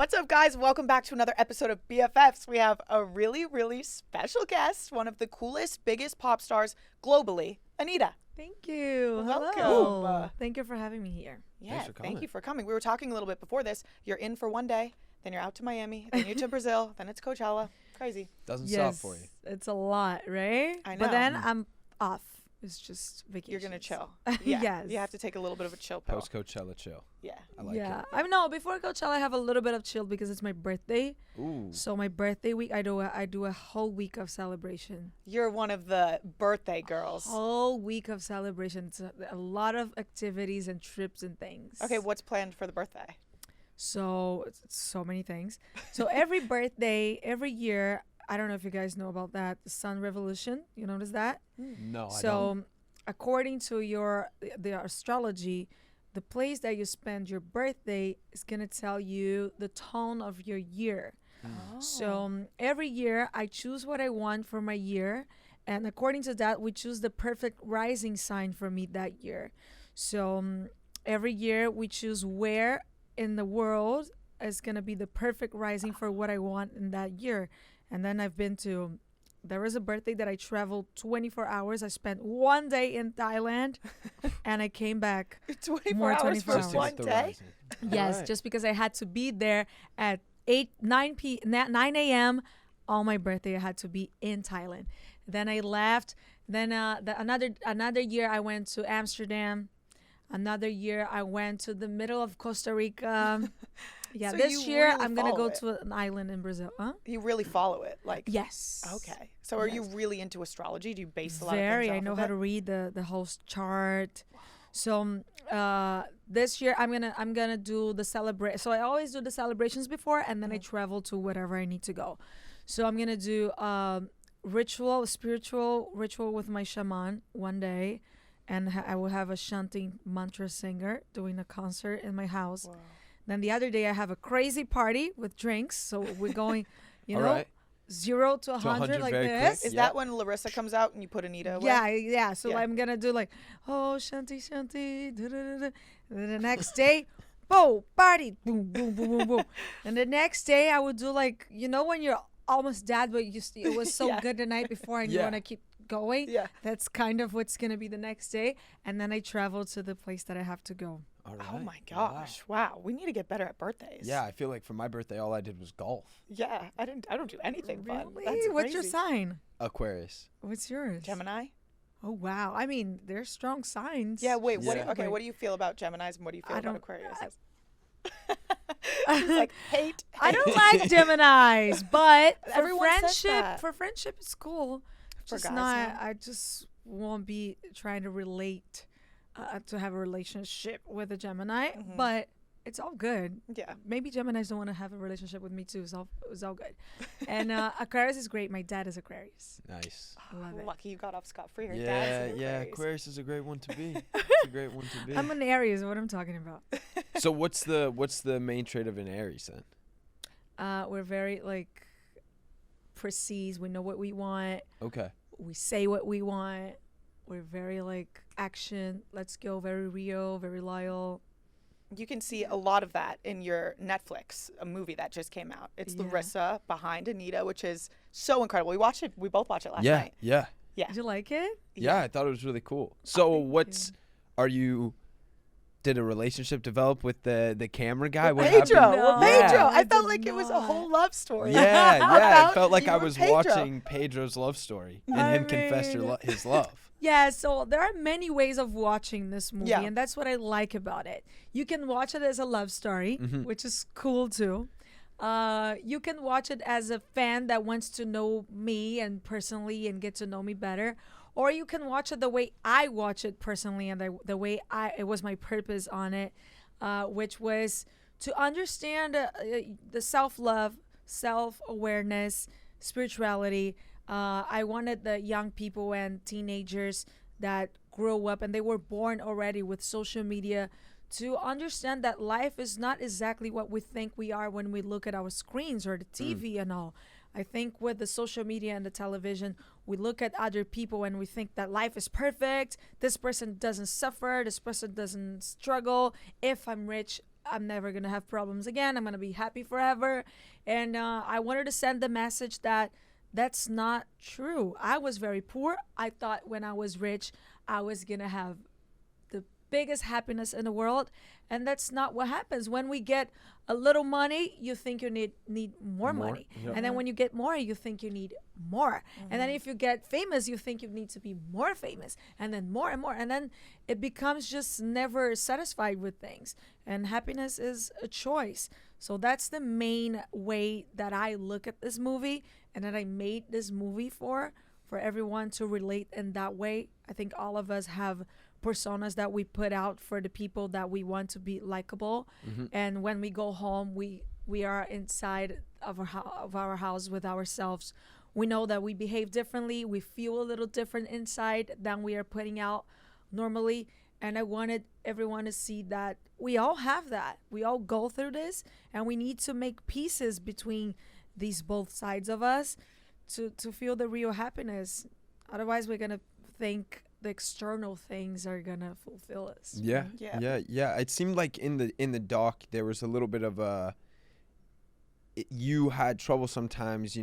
What's up, guys? Welcome back to another episode of BFFs. We have a really, really special guest, one of the coolest, biggest pop stars globally, Anitta. Thank you. Welcome. Hello. Thank you for having me here. Yeah, Thanks for coming. thank you for coming. We were talking a little bit before this. You're in for one day, then you're out to Miami, then you're to Brazil, then it's Coachella. Crazy. Doesn't stop for you. It's a lot, right? I know. But then I'm off. It's just vacation. You're going to chill. Yeah. Yes. You have to take a little bit of a chill pill. Post Coachella chill. Yeah. I like yeah. it. I know before Coachella I have a little bit of chill because it's my birthday. Ooh. So my birthday week I do a whole week of celebration. You're one of the birthday girls. Whole week of celebration. It's a lot of activities and trips and things. Okay, what's planned for the birthday? So it's so many things. So every birthday, every year, I don't know if you guys know about that, the sun revolution. You notice that? No, I don't. So according to the astrology, the place that you spend your birthday is going to tell you the tone of your year. So every year I choose what I want for my year, and according to that we choose the perfect rising sign for me that year. So every year we choose where in the world is going to be the perfect rising for what I want in that year. And then there was a birthday that I traveled 24 hours. I spent one day in Thailand and I came back 24 hours for Just to one get the day? rising. Yes, Alright. just because I had to be there at 9 a.m. on my birthday. I had to be in Thailand. Then I left. Then another year I went to Amsterdam. Another year I went to the middle of Costa Rica. Yeah, So this you year really I'm gonna follow go it. to an island in Brazil. Huh? You really follow it, like. Yes. Okay. So are you Yes. really into astrology? Do you base a lot Very. of I things know off how of to read the whole chart. So this year I'm gonna do the celebrate. So I always do the celebrations before, and then I travel to wherever I need to go. So I'm gonna do spiritual ritual with my shaman one day, and I will have a chanting mantra singer doing a concert in my house. Wow. Then the other day I have a crazy party with drinks. So we're going, you All know, right. 0 to 100 100 like very this. quick. Is Yeah. that when Larissa comes out and you put Anitta away? Yeah. So Yeah. I'm gonna do like, oh, shanty, shanty, da, da, da, da. And then the next day, boom, party, boom, boom, boom, boom, boom. And the next day I would do like, you know, when you're almost dead, but it was so Yeah. good the night before and you Yeah. want to keep going. Yeah. That's kind of what's gonna be the next day. And then I travel to the place that I have to go. All Oh right. my gosh. Wow. We need to get better at birthdays. Yeah, I feel like for my birthday, all I did was golf. Yeah. I don't do anything fun. Really? That's What's your crazy. sign? Aquarius. What's yours? Gemini? Oh wow. I mean, they're strong signs. Yeah, wait, what do Yeah. you, okay, what do you feel about Geminis and what do you feel I about don't- Aquarius? She's like, hate. I don't like Geminis, but for Everyone says friendship, that. it's cool. For Just guys, not. yeah. I just won't be trying to relate to have a relationship with a Gemini, Mhm. but it's all good. Yeah. Maybe Geminis don't want to have a relationship with me too. It's all good. And Aquarius is great. My dad is Aquarius. Nice. I love it. Lucky you got off scot-free. Her Yeah, dad's an yeah. Aquarius. Aquarius is a great one to be. It's a great one to be. I'm an Aries. What I'm talking about. So what's the main trait of an Aries then? We're very like precise. We know what we want. Okay. We say what we want. We're very like action. Let's go. Very real. Very loyal. You can see a lot of that in your Netflix, a movie that just came out. It's Yeah. Larissa behind Anitta, which is so incredible. We watched it. We both watched it last Yeah, night. yeah, Yeah. Did you like it? yeah. I thought it was really cool. So thank what's are you? Did a relationship develop with the camera guy? What Pedro. happened? No, With Pedro. Yeah. I I felt did like it was a not. whole love story. Yeah, yeah. About It felt like you I and was Pedro. watching Pedro's love story and I him confess mean- his love. Yeah, so there are many ways of watching this movie, Yeah. and that's what I like about it. You can watch it as a love story, Mhm. which is cool too. You can watch it as a fan that wants to know me and personally and get to know me better, or you can watch it the way I watch it personally and the way it was my purpose on it, which was to understand the self-love, self-awareness, spirituality. I wanted the young people and teenagers that grow up and they were born already with social media to understand that life is not exactly what we think we are when we look at our screens or the TV and all. I think with the social media and the television, we look at other people and we think that life is perfect. This person doesn't suffer. This person doesn't struggle. If I'm rich, I'm never gonna have problems again. I'm gonna be happy forever. And I wanted to send the message that that's not true. I was very poor. I thought when I was rich, I was gonna have the biggest happiness in the world, and that's not what happens. When we get a little money, you think you need more money. Yep. And then when you get more, you think you need more. And then if you get famous, you think you need to be more famous, and then more and more, and then it becomes just never satisfied with things. And happiness is a choice. So that's the main way that I look at this movie, and that I made this movie for everyone to relate in that way. I think all of us have personas that we put out for the people that we want to be likable. And when we go home, we are inside of our house with ourselves. We know that we behave differently. We feel a little different inside than we are putting out normally. And I wanted everyone to see that we all have that. We all go through this, and we need to make pieces between these both sides of us to feel the real happiness. Otherwise, we're going to think the external things are going to fulfill us. Yeah. Yeah. Yeah. It seemed like in the doc there was a little bit of you had trouble sometimes,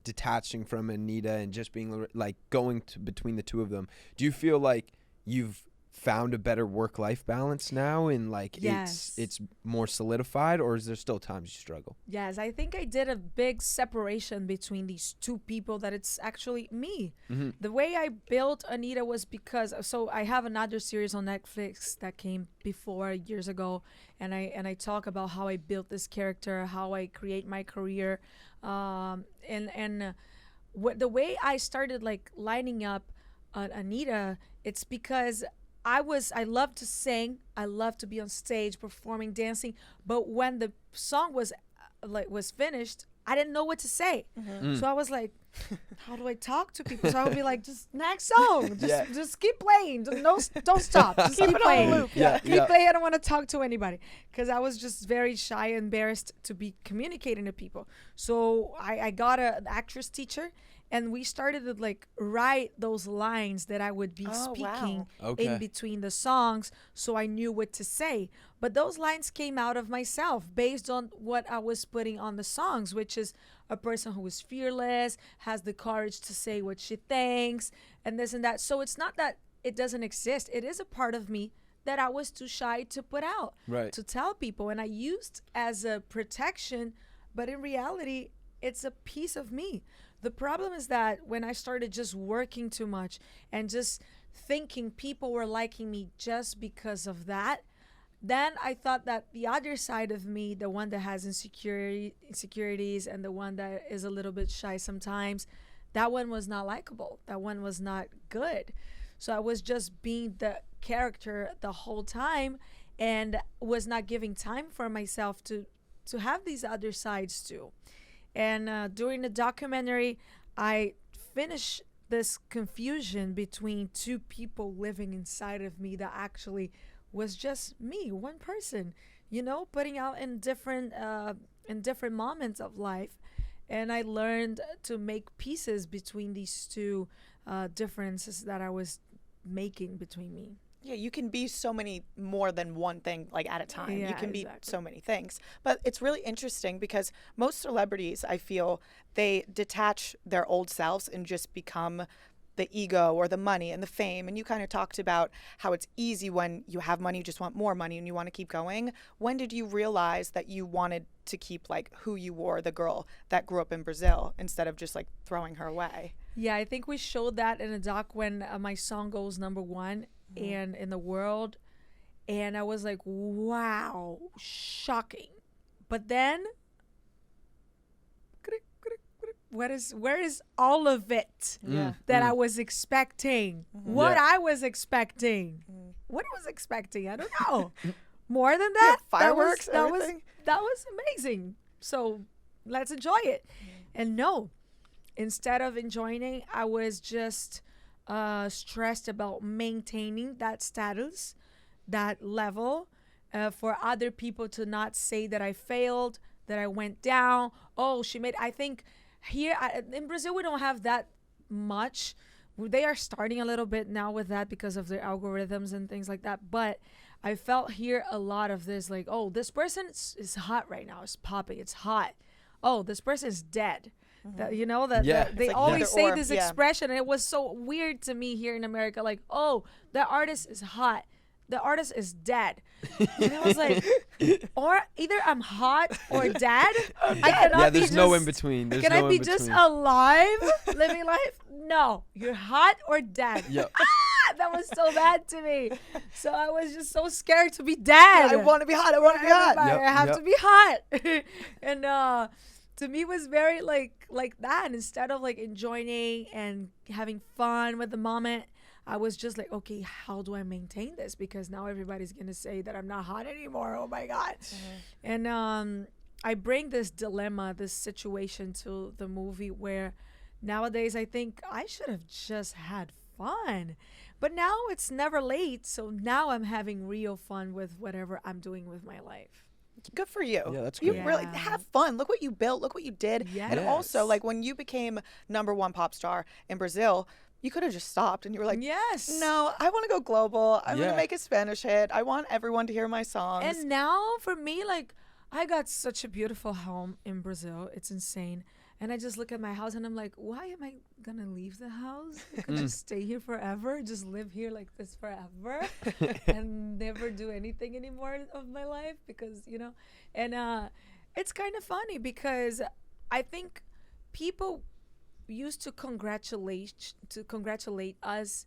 detaching from Anitta and just being like going between the two of them. Do you feel like you've found a better work-life balance now, and like Yes. it's more solidified, or is there still times you struggle? Yes, I think I did a big separation between these two people, that it's actually me. The way I built Anitta was because, so I have another series on Netflix that came before years ago, and I talk about how I built this character, how I create my career, and the way I started like lining up Anitta, it's because I love to sing. I love to be on stage, performing, dancing. But when the song was finished, I didn't know what to say. So I was like, how do I talk to people? So I would be like, just next song, just keep playing. Don't stop. Just keep it on playing. loop. Keep playing. I don't want to talk to anybody, because I was just very shy and embarrassed to be communicating to people. So I got an actress teacher, and we started to like write those lines that I would be speaking in between the songs, so I knew what to say. But those lines came out of myself based on what I was putting on the songs, which is a person who is fearless, has the courage to say what she thinks, and this and that. So it's not that it doesn't exist. It is a part of me that I was too shy to put out, to tell people. And I used as a protection, but in reality, it's a piece of me. The problem is that when I started just working too much and just thinking people were liking me just because of that, then I thought that the other side of me, the one that has insecurities and the one that is a little bit shy sometimes, that one was not likable. That one was not good. So I was just being the character the whole time and was not giving time for myself to have these other sides too. And during the documentary, I finished this confusion between two people living inside of me that actually was just me, one person, putting out in different moments of life. And I learned to make pieces between these two differences that I was making between me. Yeah, you can be so many more than one thing like at a time. Yeah, you can be exactly. so many things. But it's really interesting because most celebrities, I feel, they detach their old selves and just become the ego or the money and the fame. And you kind of talked about how it's easy when you have money, you just want more money and you want to keep going. When did you realize that you wanted to keep like who you were, the girl that grew up in Brazil, instead of just like throwing her away? Yeah, I think we showed that in a doc when my song goes #1 and in the world, and I was like, wow, shocking. But then where is all of it that I was expecting? What I was expecting. What I was expecting, I don't know. More than that, fireworks, that everything. was amazing. So let's enjoy it. And no, instead of enjoying it, I was just stressed about maintaining that status, that level, for other people to not say that I failed, that I went down. Oh, I think here in Brazil, we don't have that much. They are starting a little bit now with that because of their algorithms and things like that. But I felt here a lot of this, like, oh, this person is hot right now. It's popping. It's hot. Oh, this person is dead. That, you know, that, Yeah. that they like always either say or, this yeah. expression, and it was so weird to me here in America. Like, oh, the artist is hot. The artist is dead. And I was like, or either I'm hot or dead. I cannot Yeah, be there's no just- in between. There's Can no I be in just between. alive, living life? No, you're hot or dead. Yep. That was so bad to me. So I was just so scared to be dead. I want to be hot. I want to be hot. Everybody, Yep, I have yep. to be hot. And to me it was very like that. Instead of like enjoying and having fun with the moment, I was just like, okay, how do I maintain this? Because now everybody's gonna say that I'm not hot anymore. Oh my God. And I bring this dilemma, this situation to the movie where nowadays I think I should have just had fun. But now it's never late. So now I'm having real fun with whatever I'm doing with my life. Good for you. Yeah, that's You good. really Yeah. have fun. Look what you built. Look what you did. And also, Yes. like when you became #1 pop star in Brazil, you could have just stopped and you were like, Yes. no, I want to go global. I'm going Yeah. to make a Spanish hit. I want everyone to hear my songs. And now for me, like, I got such a beautiful home in Brazil. It's insane. And I just look at my house and I'm like, why am I gonna leave the house? I could just stay here forever, just live here like this forever and never do anything anymore of my life because, you know, and it's kind of funny because I think people used to congratulate us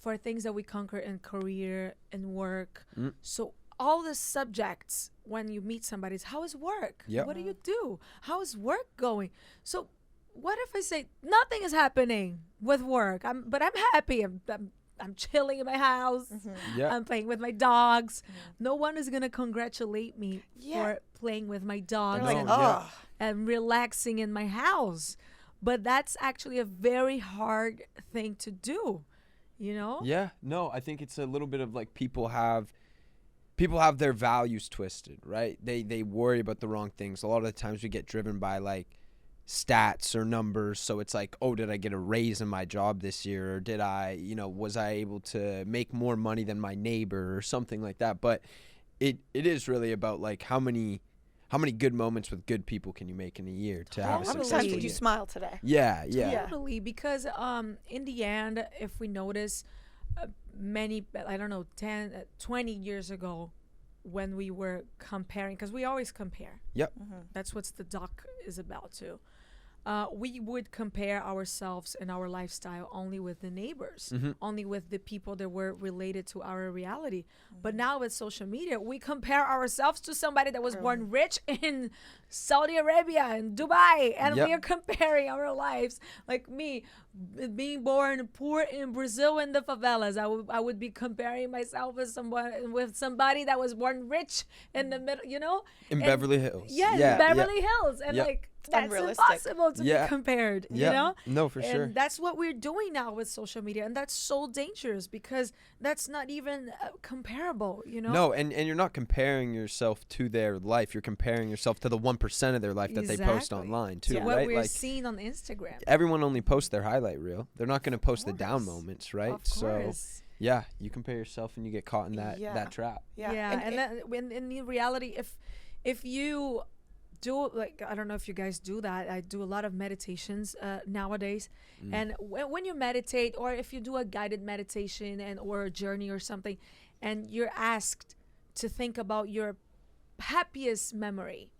for things that we conquer in career and work. So all the subjects when you meet somebody is how is work? Yep. What do you do? How is work going? So what if I say nothing is happening with work? But I'm happy. I'm chilling in my house. Yeah. I'm playing with my dogs. No one is gonna congratulate me Yeah. for playing with my dogs They're like, No, yeah. oh, and relaxing in my house. But that's actually a very hard thing to do, you know? Yeah, no, I think it's a little bit of like people have their values twisted, right? They worry about the wrong things. A lot of the times we get driven by like stats or numbers. So it's like, oh, did I get a raise in my job this year? Or did I, was I able to make more money than my neighbor or something like that? But it is really about like how many good moments with good people can you make in a year to have a Totally. how many successful times did you year? smile today? Yeah, yeah. Yeah. Totally, because in the end, if we notice many, I don't know, 10, 20 years ago when we were comparing, because we always compare. Yep. That's what the doc is about too. We would compare ourselves and our lifestyle only with the neighbors, only with the people that were related to our reality. But now with social media, we compare ourselves to somebody that was born rich in Saudi Arabia and Dubai, and Yep. we are comparing our lives. Like me, being born poor in Brazil in the favelas, I would be comparing myself with somebody that was born rich in the middle, you know, In And- Beverly Hills. Yes, Yeah, Beverly Hills, and Yep. like that's unrealistic. impossible to Yeah. be compared. Yeah. You know, No, for and sure. that's what we're doing now with social media, and that's so dangerous because that's not even comparable. You know, No, and you're not comparing yourself to their life. You're comparing yourself to the 1% of their life that they post Exactly. online too, to what right? we're Like seeing on Instagram. everyone only posts their highlight reel. They're not going to post the down course. moments, right? Of So course. yeah, you compare yourself and you get caught in that Yeah. that trap. Yeah. And that, when in the reality, if you do, like, I don't know if you guys do that. I do a lot of meditations nowadays, and when you meditate, or if you do a guided meditation or a journey or something, and you're asked to think about your happiest memory,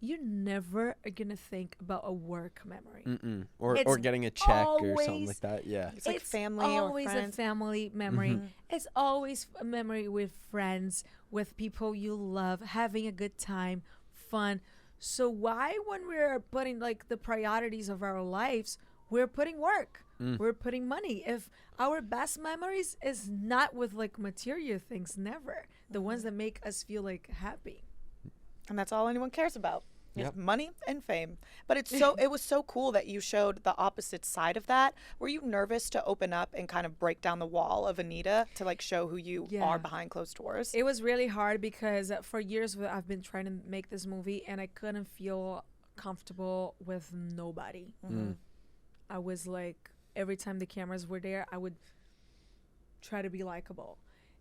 you never are gonna think about a work memory. Or It's getting a check or something always- like that. Yeah. It's like family or always friends. a family memory. It's always a memory with friends, with people you love, having a good time, fun. So why, when we're putting like the priorities of our lives, we're putting work, we're putting money? If our best memories is not with like material things, never the ones that make us feel like happy. And that's all anyone cares about. Is Yep. money and fame. But it was so cool that you showed the opposite side of that. Were you nervous to open up and kind of break down the wall of Anitta to like show who you Yeah. are behind closed doors? It was really hard because for years I've been trying to make this movie and I couldn't feel comfortable with nobody. I was like, every time the cameras were there, I would try to be likable.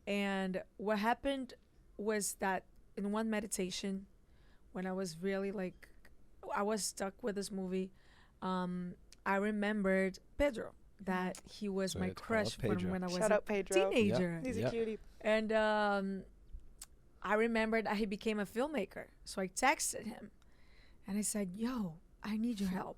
And what happened was that in one meditation, when I was really like, I was stuck with this movie, I remembered Pedro, that he was So my it's called crush Pedro. when I was Shout a out Pedro. teenager. He's a cutie. And I remembered that he became a filmmaker. So I texted him and I said, yo, I need your help.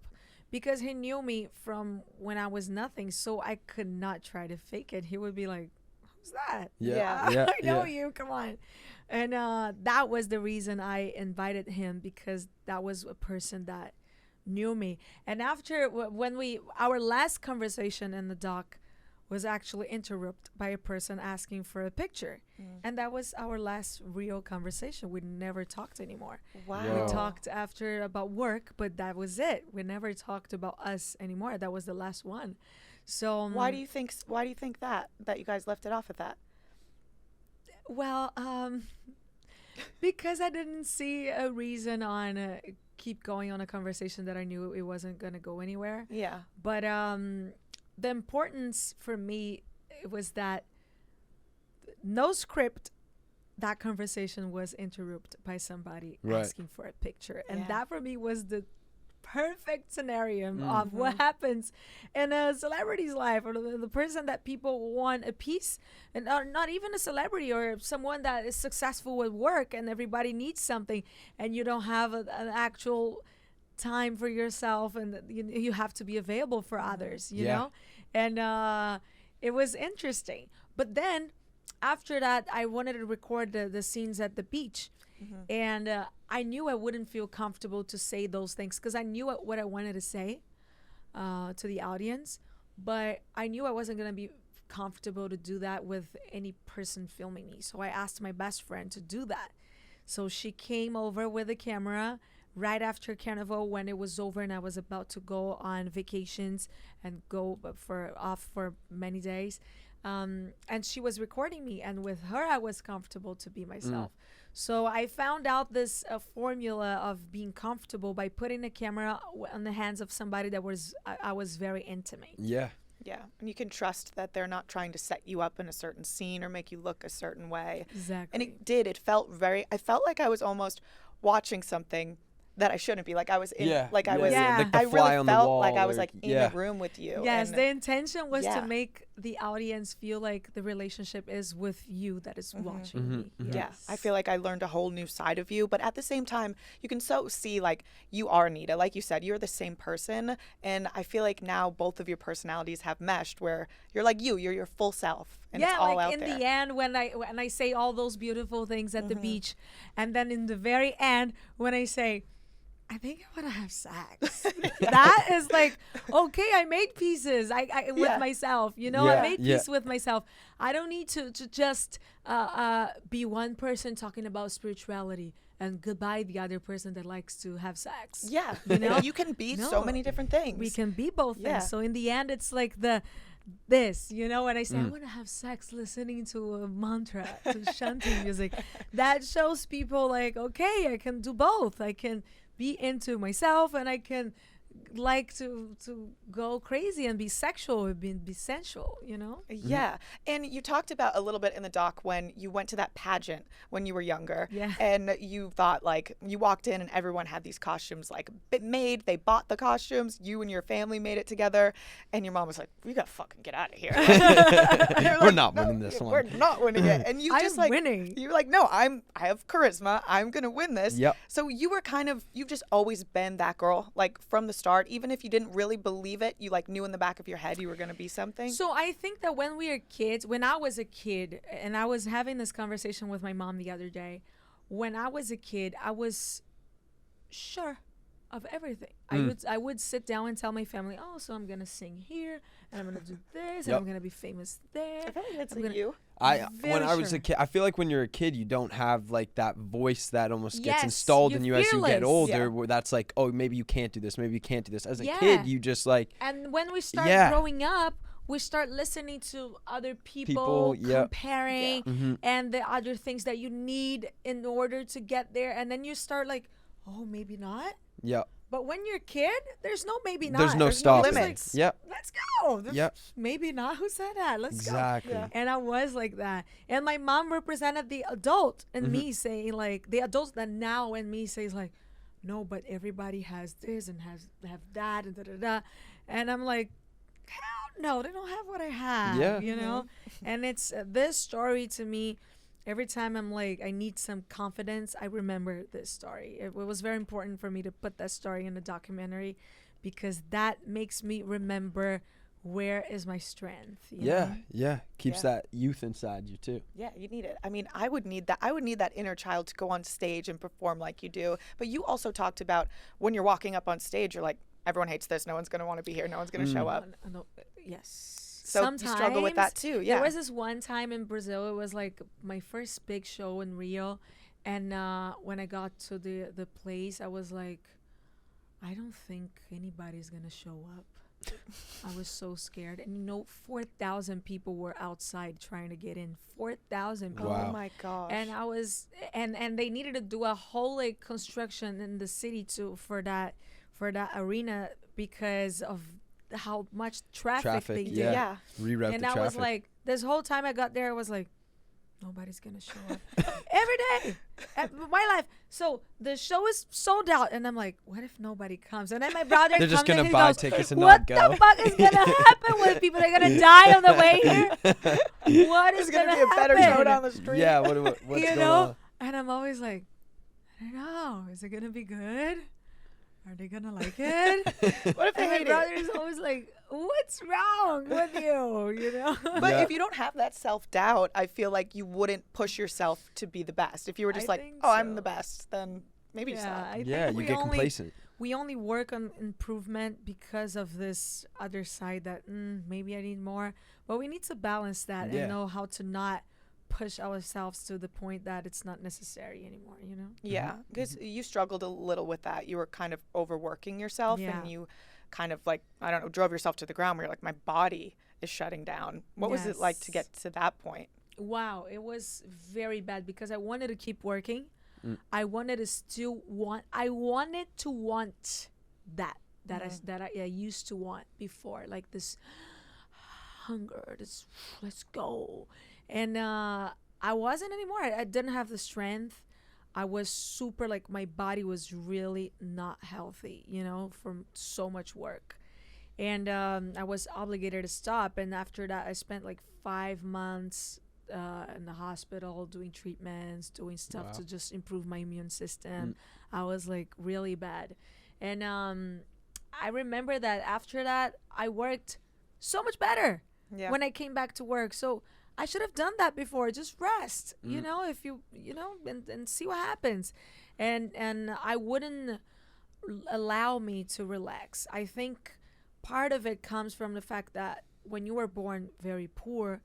Because he knew me from when I was nothing. So I could not try to fake it. He would be like, who's that? Yeah. I know you. Come on. And that was the reason I invited him, because that was a person that knew me. And after when our last conversation in the doc was actually interrupted by a person asking for a picture. And that was our last real conversation. We never talked anymore. Wow. Whoa. We talked after about work, but that was it. We never talked about us anymore. That was the last one. So Why do you think that you guys left it off at that? well, because I didn't see a reason on keep going on a conversation that I knew it wasn't going to go anywhere. Yeah. But the importance for me was that no script, that conversation was interrupted by somebody Right. asking for a picture. And Yeah. that for me was the perfect scenario of what happens in a celebrity's life, or the person that people want a piece, and not even a celebrity, or someone that is successful with work and everybody needs something and you don't have an actual time for yourself, and you have to be available for others, you Yeah. know. And it was interesting. But then after that, I wanted to record the scenes at the beach. And I knew I wouldn't feel comfortable to say those things, because I knew what I wanted to say to the audience, but I knew I wasn't going to be comfortable to do that with any person filming me. So I asked my best friend to do that. So she came over with a camera right after Carnival, when it was over and I was about to go on vacations and go off for many days. And she was recording me, and with her I was comfortable to be myself. So I found out this formula of being comfortable by putting a camera on the hands of somebody that I was very intimate. Yeah. Yeah. And you can trust that they're not trying to set you up in a certain scene or make you look a certain way. Exactly. And I felt like I was almost watching something that I shouldn't be. Like I was in, like I was, like the I fly really on the felt wall, like I was or- like in yeah. a room with you. Yes, And the intention was yeah. to make the audience feel like the relationship is with you that is watching me. mhm. yeah, Yes. I feel like I learned a whole new side of you, but at the same time, you can so see like you are Anitta. Like you said, you're the same person, and I feel like now both of your personalities have meshed, where you're like you're your full self, and it's all like out in there. the end, when I say all those beautiful things at the beach, and then in the very end when I say, I think I want to have sex. That is like, okay, I made pieces I with Yeah. myself, you know. Yeah. I made Yeah. peace with myself. I don't need to just be one person talking about spirituality and goodbye the other person that likes to have sex. Yeah, You know? you can be so No. many different things. We can be both Yeah. things. So in the end, it's like this, you know, when I say I want to have sex listening to a mantra, to shanty music, that shows people like, okay, I can do both. I can be into myself, and I can like to go crazy and be sexual and be sensual, you know. Yeah. And you talked about a little bit in the doc when you went to that pageant when you were younger. Yeah. And you thought like you walked in and everyone had these costumes like made. They bought the costumes. You and your family made it together. And your mom was like, we got to fucking get out of here. You're We're like, not "No, winning this We're one." not winning it. And you I'm just like, winning. you're like, no, I have charisma. I'm going to win this. Yep. So you were you've just always been that girl, like from the start, even if you didn't really believe it, you like knew in the back of your head you were going to be something. So I think that when we were kids, when I was a kid, and I was having this conversation with my mom the other day, when I was a kid, I was sure of everything. I would sit down and tell my family, oh, so I'm going to sing here, and I'm going to do this, and Yep. I'm going to be famous there. I feel like that's I'm gonna- you. When Very I was a sure. kid, I feel like when you're a kid, you don't have like that voice that almost gets Yes, installed you're in you as you get fearless. older. Yeah. Where that's like, oh, maybe you can't do this, maybe you can't do this. As a Yeah. kid, you just like, And when we start Yeah. growing up, we start listening to other People, yep. comparing, and the other things that you need in order to get there. And then you start like, oh, maybe not. yeah, But when you're a kid, there's no maybe not. There's no no stopping. limits. Yep. Let's go. Yep. Maybe not. Who said that? Let's go. Exactly. Yeah. And I was like that. And my mom represented the adult and me saying like the adults that now and me says like, no, but everybody has this and have that and da da da. And I'm like, hell no, they don't have what I have. Yeah. You know? And it's this story to me. Every time I'm like, I need some confidence, I remember this story. It was very important for me to put that story in the documentary because that makes me remember where is my strength. You know? Yeah. Keeps Yeah. that youth inside you too. Yeah, you need it. I mean, I would need that. I would need that inner child to go on stage and perform like you do. But you also talked about when you're walking up on stage, you're like, everyone hates this. No one's going to want to be here. No one's going to show up. No, yes. So Sometimes you struggle with that too. Yeah. There was this one time in Brazil. It was like my first big show in Rio, and when I got to the place, I was like, I don't think anybody's gonna show up. I was so scared, and 4,000 people were outside trying to get in. 4,000 people. Wow. Oh my gosh. And I was, and they needed to do a whole like construction in the city for that arena because of how much traffic they did. Yeah. Reroute And the I traffic. was like, this whole time I got there, I was like, nobody's gonna show up every day of my life. So the show is sold out, and I'm like, what if nobody comes? And then my brother They're comes just gonna and he buy goes, tickets and what not go. the fuck is gonna happen with people? They're gonna die on the way here. What is There's going to be gonna a better happen? show down the street. Yeah, what's You going know? on? And I'm always like, I don't know. Is it gonna be good? Are they gonna like it? What if they And my hate brother it? is always like, what's wrong with you? You know? But Yeah. if you don't have that self-doubt, I feel like you wouldn't push yourself to be the best. If you were just I like, think oh, I'm so. the best, then maybe Yeah, stop. I Yeah, think you we get only, complacent. we only work on improvement because of this other side that maybe I need more. But we need to balance that Yeah. and know how to not push ourselves to the point that it's not necessary anymore, you know? Yeah, because you struggled a little with that. You were kind of overworking yourself, Yeah. and you kind of like, I don't know, drove yourself to the ground where you're like, my body is shutting down. What was it like to Yes. get to that point? Wow, it was very bad because I wanted to keep working. I wanted to still want that I used to want before, like this hunger, this let's go. And I wasn't anymore. I didn't have the strength. I was super like my body was really not healthy, you know, from so much work. And I was obligated to stop. And after that, I spent like 5 months in the hospital doing treatments, doing stuff Wow. to just improve my immune system. I was like really bad. And I remember that after that, I worked so much better Yeah. when I came back to work. So I should have done that before. Just rest, you know, if you know, and see what happens. And I wouldn't allow me to relax. I think part of it comes from the fact that when you were born very poor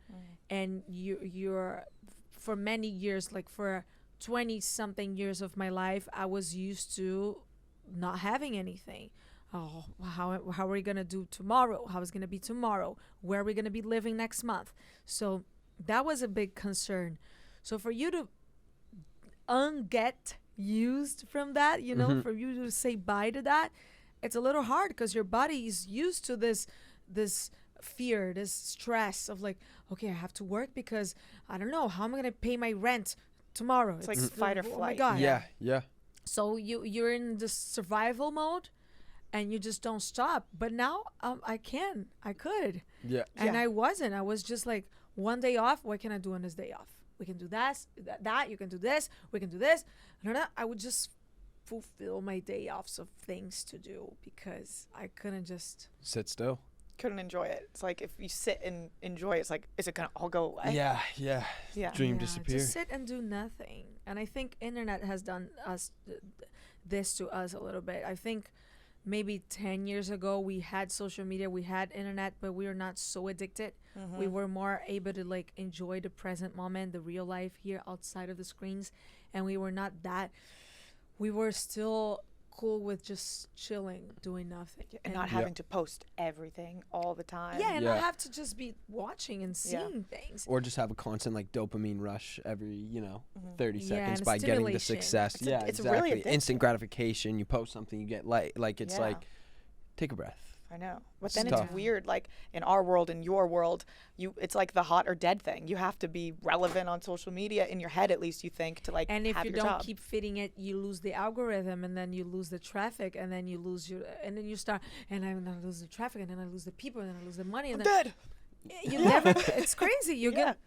and you're for many years, like for 20 something years of my life, I was used to not having anything. Oh, how are we going to do tomorrow? How is going to be tomorrow? Where are we going to be living next month? So that was a big concern. So for you to get used from that, you know, for you to say bye to that, it's a little hard because your body is used to this fear, this stress of like, okay, I have to work because I don't know, how am I going to pay my rent tomorrow? It's like fight or Oh my flight. God. Yeah. So you're in this survival mode and you just don't stop. But now I could. Yeah. And Yeah. I wasn't. I was just like, one day off, what can I do on this day off? We can do that, you can do this, we can do this. I would just fulfill my day offs of things to do because I couldn't just. Sit still. Couldn't enjoy it. It's like if you sit and enjoy it, it's like, is it going to all go away? Yeah. Yeah. Dream Yeah, disappear. just sit and do nothing. And I think internet has done this to us a little bit. I think maybe 10 years ago we had social media, we had internet, but we were not so addicted. We were more able to like enjoy the present moment, the real life here outside of the screens, and we were not that. We were still cool with just chilling, doing nothing, and not having to post everything all the time. yeah, and Yeah. I have to just be watching and seeing things. Or just have a constant like dopamine rush every 30 Yeah, seconds and by getting the stimulation. success. It's Yeah, really exactly. Instant addictive. gratification. You post something, you get like it's Yeah. like take a breath. I know. But It's then tough. it's weird, like in our world, in your world, it's like the hot or dead thing. You have to be relevant on social media, in your head at least, you think, to like And if have you your don't job. keep feeding it, you lose the algorithm, and then you lose the traffic, and then you lose and then you start, and I lose the traffic, and then I lose the people, and then I lose the money, and I'm then dead. you never. It's crazy. You Yeah. get.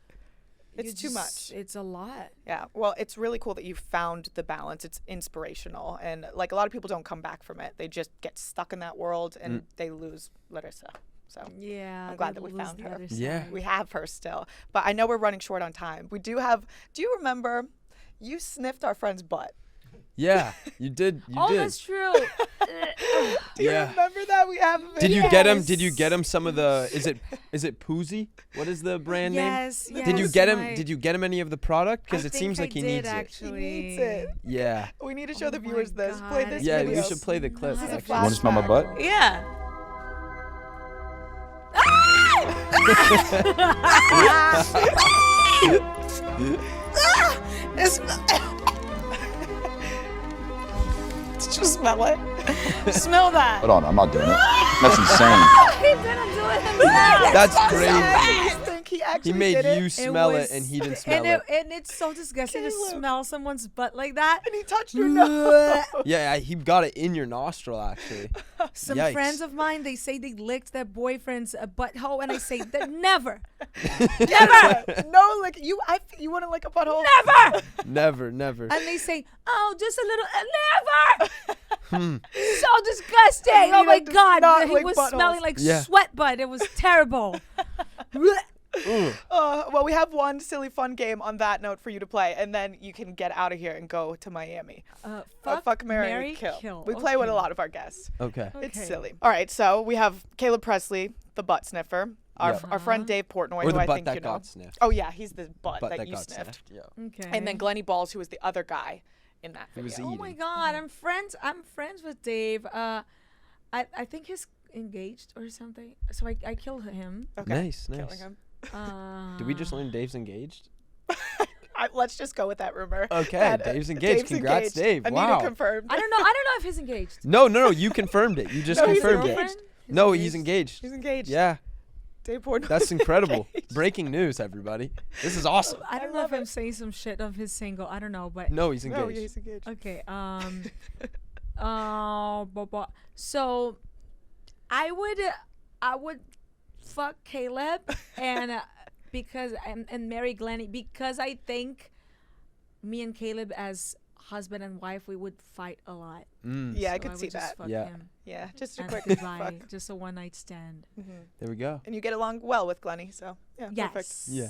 It's too much. It's a lot. Yeah. Well, it's really cool that you found the balance. It's inspirational. And like a lot of people don't come back from it. They just get stuck in that world and they lose Larissa. So Yeah. I'm glad they that we lose found the her. other Yeah. side. we have her still. But I know we're running short on time. We do have, do you remember you sniffed our friend's butt? Yeah, you did. You Oh, did. that's true. Do you Yeah. remember that? We have a Did you video. get him? Did you get him some of the? Is it Poozy? What is the brand Yes. name? Did you yes, get him? my- Did you get him any of the product? Because I it think seems I like he did, needs actually. He needs it. it. Yeah. We need to show the Oh my viewers this. Play God. this Yeah, video. we should play the clip. This is a actually. You want to smell my butt? Yeah. Did you smell it? Smell that. Hold on, I'm not doing it. That's insane. He didn't do it himself. That's I crazy. think he He actually made did it. you smell it, and he didn't smell it. And it's so disgusting to Caleb. smell someone's butt like that. And he touched your nose. Yeah, he got it in your nostril actually. Some Yikes. friends of mine, they say they licked their boyfriend's butthole, and I say that never, No, like you want to lick a butthole? never. Never. And they say, oh, just a little, never. So disgusting. Oh my Anita does God. not He lick was buttholes. smelling like Yeah. sweat butt. It was terrible. Well, we have one silly fun game on that note for you to play, and then you can get out of here and go to Miami. Fuck, marry, kill. We play with a Okay. lot of our guests. Okay. It's Okay. silly. All right, so we have Caleb Presley, the butt sniffer. Our, Yeah. our friend Dave Portnoy, Or who the I butt think that you know. got sniffed. Oh yeah, he's the butt, Butt that that you got sniffed. Yeah. Okay. And then Glenny Balls, who was the other guy in that Who was video. the Oh my eating. God, I'm friends with Dave. I think he's engaged or something. So I killed him. Okay. Nice, Killing nice. him. Did we just learn Dave's engaged? Let's just go with that rumor. Okay, that, Dave's engaged. Congrats, Dave. Anita Wow. confirmed. I don't know if he's engaged. No, you confirmed it. You just No, he's confirmed it. engaged. No, he's engaged. He's engaged. Yeah, Dave Portnoy. that's incredible. engaged. Breaking news, everybody. This is awesome. I don't know if I'm saying some shit of his single. I don't know, but No, he's No, engaged. he's engaged. okay. So I would fuck Caleb and because and marry Glenny because I think me and Caleb as husband and wife we would fight a lot. Yeah, I So could would see just that. fuck Yeah. him Yeah, just a and quick goodbye, fuck. just a one night stand. There we go. And you get along well with Glenny, so yeah, Yes. perfect. Yeah.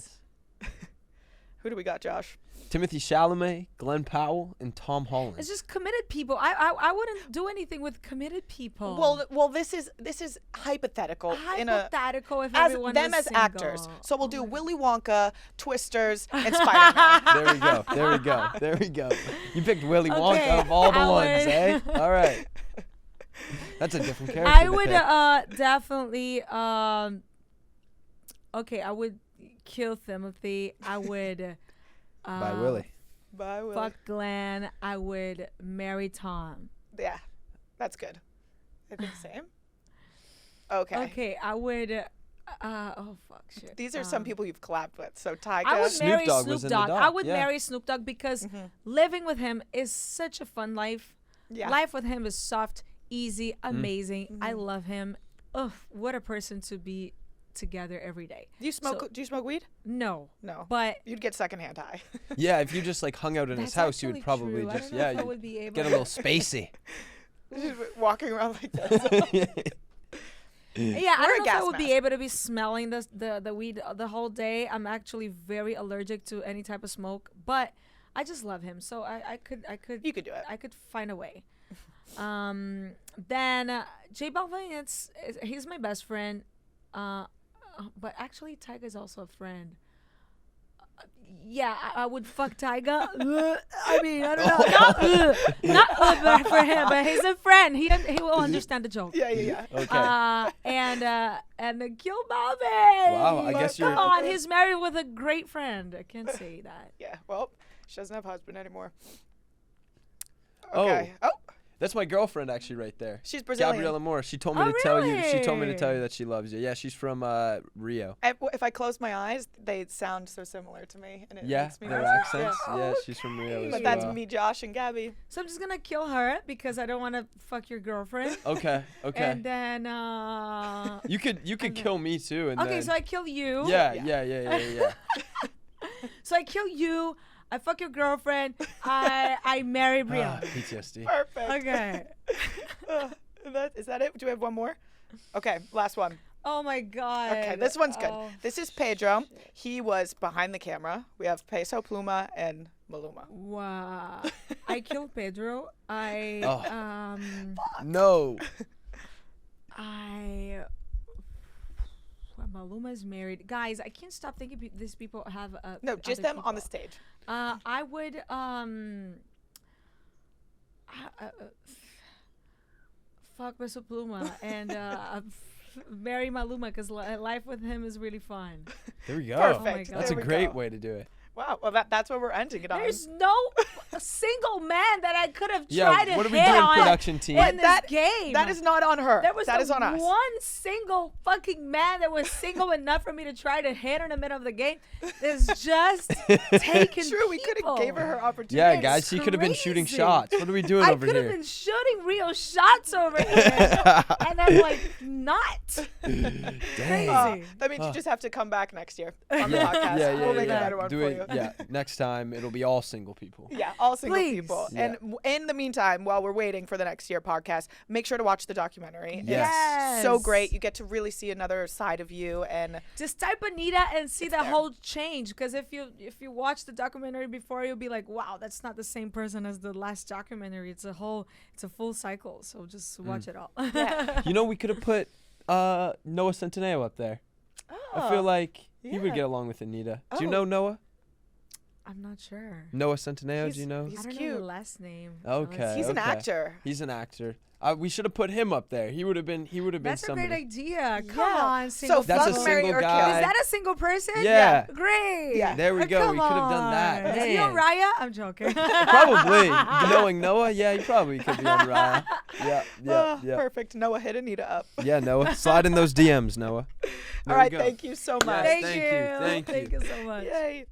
Who do we got, Josh? Timothy Chalamet, Glenn Powell, and Tom Holland. It's just committed people. I wouldn't do anything with committed people. Well, this is hypothetical. Hypothetical if As everyone them was as actors. single. So we'll Oh do my Willy Wonka, Twisters, and Spider-Man. There we go. There we go. There we go. You picked Willy Wonka Okay, out of all the I ones, would- eh? All right. That's a different character. I to would pick. definitely okay, I would kill Timothy. I would By Willy. Bye, Willy. fuck Glenn. I would marry Tom. Yeah, that's good. I think same. Okay. Okay, I would oh fuck shit. These are some people you've collabed with. So Tyga. I would Snoop marry Dogg was Snoop in the Dogg. dog, I would yeah. marry Snoop Dogg because Mm-hmm. living with him is such a fun life. Yeah. Life with him is soft, easy, Mm-hmm. amazing. I love him. Ugh, what a person to be together every day. Do you smoke? So- do you smoke weed? No, No. but You'd get secondhand high. Yeah, if you just like hung out in his that's house, you would actually probably true. just I don't know if I you would be able get a little spacey. Just walking around like this. Yeah, I Wear a don't know if I gas would be mask. able to be smelling the weed the whole day. I'm actually very allergic to any type of smoke, but I just love him, so I could You could do it. I could find a way. Then J Balvin, he's my best friend, but actually Tyga's also a friend. Yeah, I would fuck Tyga. I mean, I don't know. Not for him, but he's a friend. He will understand the joke. Yeah. Okay. And kill Bobby. Wow, I guess Come you're- on, he's married with a great friend. I can't say that. Yeah. Well, she doesn't have a husband anymore. Oh. Okay. Oh, That's my girlfriend actually right there. she's Brazilian. Gabriela Moore. She told me Oh, to tell you. She told me to really? tell you that she loves you. Yeah, she's from Rio. If I close my eyes, they sound so similar to me, and it Yeah, makes me their nervous. accents. Yeah. Yeah, she's from Rio as But well. that's me, Josh, and Gabby. So I'm just gonna kill her because I don't want to fuck your girlfriend. Okay. Okay. And then You could kill me too. And okay, then, so I kill you. Yeah. So I kill you. I fuck your girlfriend. I marry Brianna. PTSD. Perfect. Okay. Is that it? Do we have one more? Okay, last one. Oh my god. Okay, this one's good. Oh, This is Pedro. He was behind the camera. We have Peso Pluma and Maluma. wow. I killed Pedro. Oh. No. Maluma is married. Guys, I can't stop thinking these people have No, just other them on the people. stage. I would fuck Peso Pluma and marry Maluma because life with him is really fun. There we go. Perfect. Oh my God. That's a There we great go. way to do it. Wow. Well, that's what we're ending it on. There's no single man that I could have Yeah. tried to What are we hit doing, on production team? in this that game. That is not on her. There was that is on us. one single fucking man that was single enough for me to try to hit in the middle of the game. It's just taking True, we could have gave her her opportunity. Yeah, It's guys, she could have been shooting crazy. shots. What are we doing I over could have here? been shooting real shots over here, and I'm like, not. Crazy. That means you just have to come back next year on the podcast. Yeah, We'll make a yeah. better one Do for it. you. Yeah, next time it'll be all single people. Yeah, all single Please. people. Yeah. And in the meantime, while we're waiting for the next year podcast, make sure to watch the documentary. Yes. It's so great. You get to really see another side of you. And Just type Anitta and see the there. whole change. Because if you watch the documentary before, you'll be like, wow, that's not the same person as the last documentary. It's a full cycle. So just watch it all. yeah. You know, we could have put Noah Centineo up there. I feel like he would yeah. get along with Anitta. Do you Oh. know Noah? I'm not sure. Noah Centineo, He's- do you know? he's I don't know cute. the last name. Okay. He's an okay. actor. He's an actor. We should have put him up there. He would have been. That's a somebody. great idea. Come Yeah. on, So single That's a fuck, marry, single or kill. guy. Is that a single person? Yeah. Great. Yeah. There we go. We Come could have done that. on. Is he on Man. Raya? I'm joking. Probably. Knowing Noah, yeah, he probably could be on Raya. Yeah. Perfect. Noah hit Anita up. Yeah, Noah. Slide in those DMs, Noah. There All right. we go. Thank you so much. Yes. Thank Thank you. you. Thank Thank you so much. Yay.